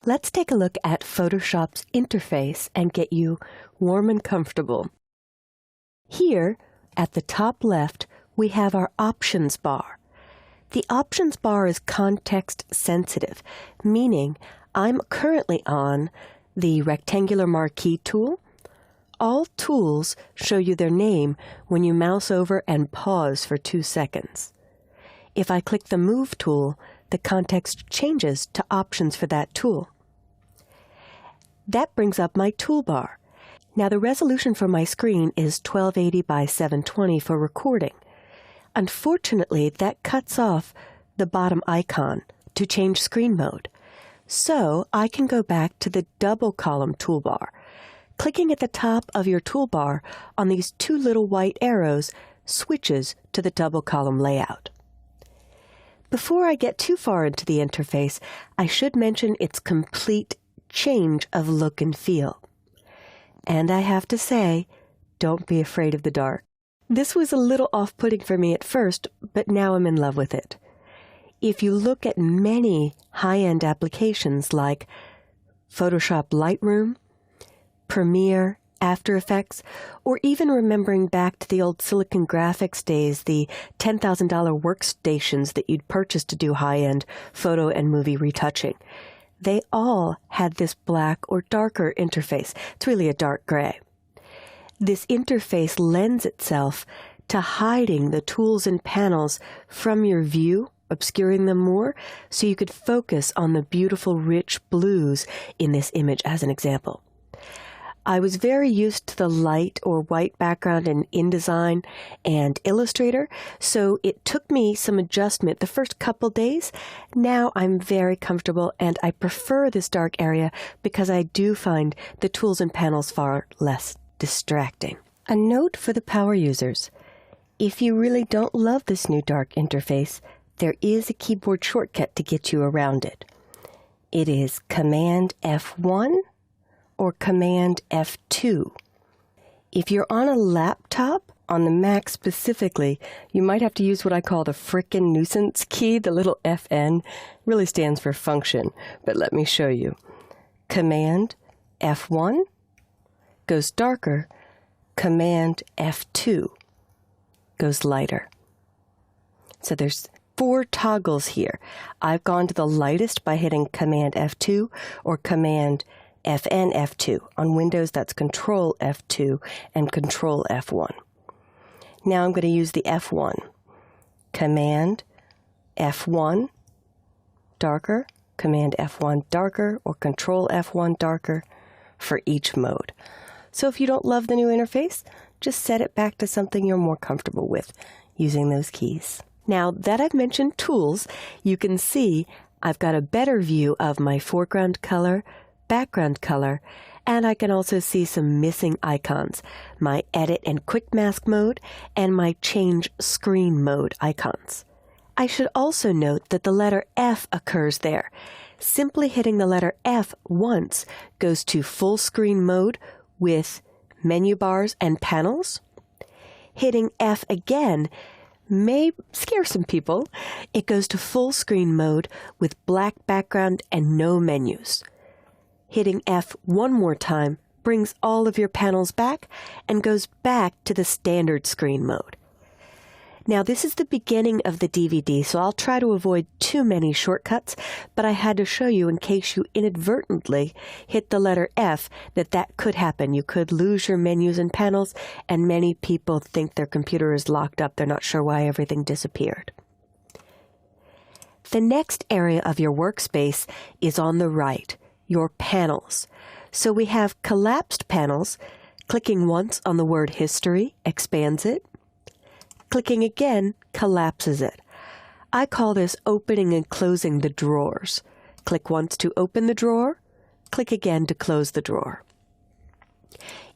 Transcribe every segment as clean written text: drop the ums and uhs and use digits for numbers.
Let's take a look at Photoshop's interface and get you warm and comfortable. Here, at the top left, we have our options bar. The options bar is context sensitive, meaning I'm currently on the rectangular marquee tool. All tools show you their name when you mouse over and pause for 2 seconds. If I click the Move tool, the context changes to options for that tool. That brings up my toolbar. Now the resolution for my screen is 1280 by 720 for recording. Unfortunately, that cuts off the bottom icon to change screen mode. So I can go back to the double column toolbar. Clicking at the top of your toolbar on these 2 little white arrows switches to the double column layout. Before I get too far into the interface, I should mention its complete change of look and feel. And I have to say, don't be afraid of the dark. This was a little off-putting for me at first, but now I'm in love with it. If you look at many high-end applications like Photoshop Lightroom, Premiere, After Effects, or even remembering back to the old Silicon Graphics days, the $10,000 workstations that you'd purchase to do high-end photo and movie retouching, they all had this black or darker interface. It's really a dark gray. This interface lends itself to hiding the tools and panels from your view, obscuring them more, so you could focus on the beautiful rich blues in this image as an example. I was very used to the light or white background in InDesign and Illustrator, so it took me some adjustment the first couple days. Now I'm very comfortable and I prefer this dark area because I do find the tools and panels far less distracting. A note for the power users. If you really don't love this new dark interface, there is a keyboard shortcut to get you around it. It is Command F1 or Command F2. If you're on a laptop, on the Mac specifically, you might have to use what I call the frickin' nuisance key. The little FN really stands for function, but let me show you. Command F1 goes darker, Command F2 goes lighter. So there's 4 toggles here. I've gone to the lightest by hitting Command F2 or Command FN F2. On Windows, that's Control F2 and Control F1. Now I'm going to use the F1. Command F1 darker, Command F1 darker, or Control F1 darker for each mode. So if you don't love the new interface, just set it back to something you're more comfortable with using those keys. Now that I've mentioned tools, you can see I've got a better view of my foreground color, background color, and I can also see some missing icons, my edit and quick mask mode and my change screen mode icons. I should also note that the letter F occurs there. Simply hitting the letter F once goes to full screen mode with menu bars and panels. Hitting F again may scare some people. It goes to full screen mode with black background and no menus. Hitting F one more time brings all of your panels back and goes back to the standard screen mode. Now this is the beginning of the DVD, so I'll try to avoid too many shortcuts, but I had to show you in case you inadvertently hit the letter F that could happen. You could lose your menus and panels, and many people think their computer is locked up. They're not sure why everything disappeared. The next area of your workspace is on the right, your panels. So we have collapsed panels. Clicking once on the word History expands it. Clicking again collapses it. I call this opening and closing the drawers. Click once to open the drawer, click again to close the drawer.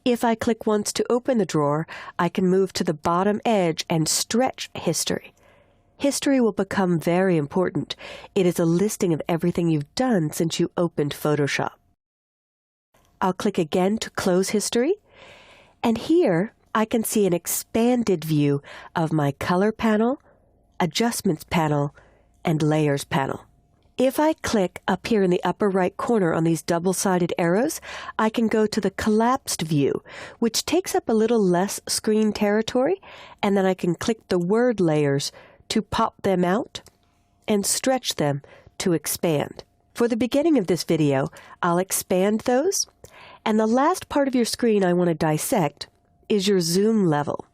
If I click once to open the drawer, I can move to the bottom edge and stretch History. History will become very important. It is a listing of everything you've done since you opened Photoshop. I'll click again to close History, and here I can see an expanded view of my Color panel, Adjustments panel, and Layers panel. If I click up here in the upper right corner on these double-sided arrows, I can go to the collapsed view, which takes up a little less screen territory, and then I can click the word layers to pop them out and stretch them to expand. For the beginning of this video, I'll expand those, and the last part of your screen I want to dissect is your zoom level.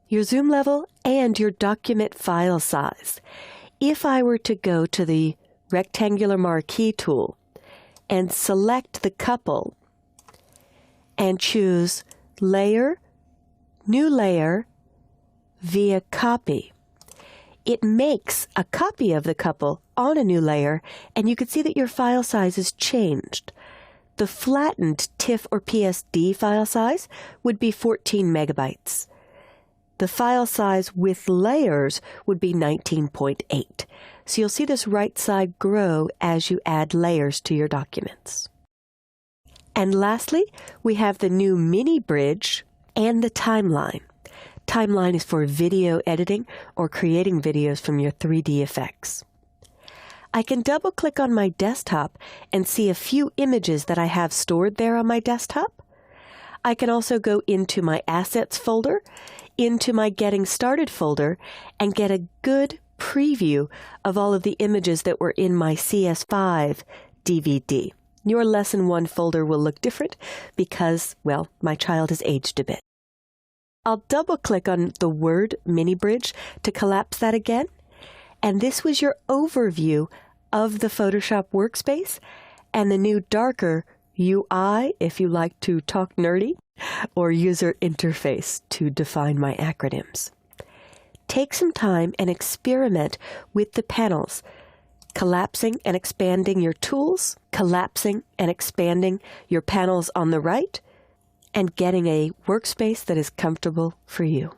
Your zoom level and your document file size. If I were to go to the rectangular marquee tool and select the couple and choose Layer, New Layer, via Copy, it makes a copy of the couple on a new layer, and you can see that your file size is changed. The flattened TIFF or PSD file size would be 14 megabytes. The file size with layers would be 19.8. So you'll see this right side grow as you add layers to your documents. And lastly, we have the new mini bridge and the timeline. Timeline is for video editing or creating videos from your 3D effects. I can double-click on my desktop and see a few images that I have stored there on my desktop. I can also go into my Assets folder, into my Getting Started folder, and get a good preview of all of the images that were in my CS5 DVD. Your Lesson 1 folder will look different because, well, my child has aged a bit. I'll double-click on the word mini bridge to collapse that again. And this was your overview of the Photoshop workspace and the new darker UI, if you like to talk nerdy, or user interface to define my acronyms. Take some time and experiment with the panels, collapsing and expanding your tools, collapsing and expanding your panels on the right, and getting a workspace that is comfortable for you.